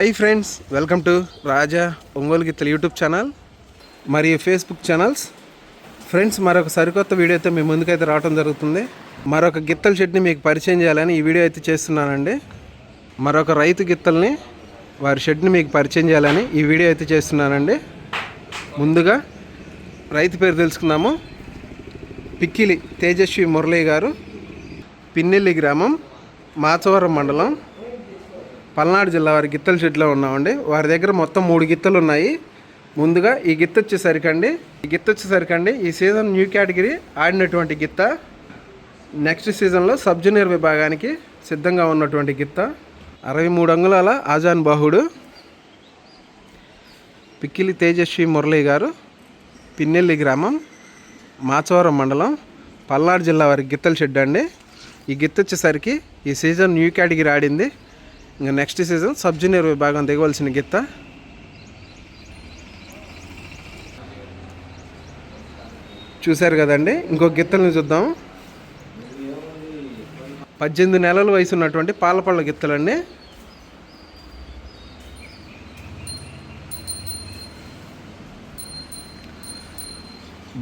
Hi friends, welcome to రాజా ఒంగోలు గిత్తలు YouTube channel మరియు Facebook channels. Friends, మరొక సరికొత్త వీడియో అయితే మీ ముందుకైతే రావడం జరుగుతుంది. మరొక గిత్తల షెడ్ని మీకు పరిచయం చేయాలని ఈ వీడియో అయితే చేస్తున్నానండి. మరొక రైతు గిత్తల్ని వారి షెడ్ని మీకు పరిచయం చేయాలని ఈ వీడియో అయితే చేస్తున్నానండి. ముందుగా రైతు పేరు తెలుసుకుందాము. పిక్కిలి తేజస్వి మురళి గారు, పిన్నెల్లి గ్రామం, మాచవరం మండలం, పల్నాడు జిల్లా వారి గిత్తల షెడ్లో ఉన్నామండి. వారి దగ్గర మొత్తం 3 గిత్తలు ఉన్నాయి. ముందుగా ఈ గిత్త వచ్చేసరికండి ఈ సీజన్ న్యూ కేటగిరీ ఆడినటువంటి గిత్త. నెక్స్ట్ సీజన్లో సబ్ జూనియర్ విభాగానికి సిద్ధంగా ఉన్నటువంటి గిత్త. 63 అంగుళాల ఆజాన్ బాహుడు. పిక్కిలి తేజస్వి మురళి గారు, పిన్నెల్లి గ్రామం, మాచవరం మండలం, పల్నాడు జిల్లా వారి గిత్తల షెడ్ అండి. ఈ గిత్త వచ్చేసరికి ఈ సీజన్ న్యూ కేటగిరీ ఆడింది. ఇంకా నెక్స్ట్ సీజన్ సబ్ జూనియర్ విభాగం దిగవలసిన గిత్త. చూశారు కదండి. ఇంకొక గిత్తల్ని చూద్దాం. 18 నెలల వయసు ఉన్నటువంటి పాలపళ్ళ గిత్తలండి.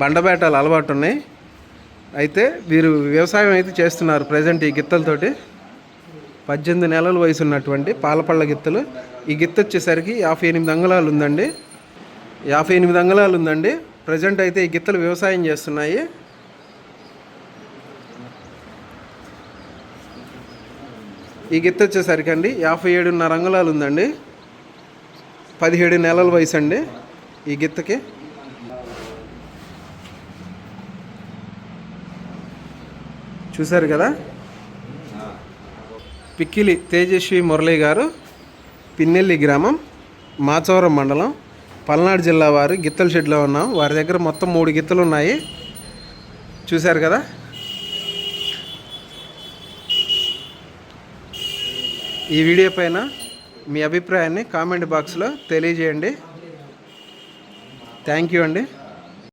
బండబేటాలు అలవాటు ఉన్నాయి. అయితే వీరు వ్యవసాయం అయితే చేస్తున్నారు ప్రజెంట్ ఈ గిత్తలతోటి. 18 నెలల వయసు ఉన్నటువంటి పాలపళ్ళ గిత్తలు. ఈ గిత్త వచ్చేసరికి 58 అంగుళాలు ఉందండి. 58 అంగుళాలు ఉందండి. ప్రజెంట్ అయితే ఈ గిత్తలు వ్యవసాయం చేస్తున్నాయి. ఈ గిత్త వచ్చేసరికి అండి 57.5 అంగుళాలు ఉందండి. 17 నెలల వయసు అండి ఈ గిత్తకి. చూశారు కదా. పిక్కిలి తేజస్వి మురళి గారు, పిన్నెల్లి గ్రామం, మాచవరం మండలం, పల్నాడు జిల్లా వారు గిత్తల షెడ్లో ఉన్నాం. వారి దగ్గర మొత్తం 3 గిత్తలు ఉన్నాయి. చూశారు కదా. ఈ వీడియో పైన మీ అభిప్రాయాన్ని కామెంట్ బాక్స్లో తెలియజేయండి. థ్యాంక్ యూ అండి.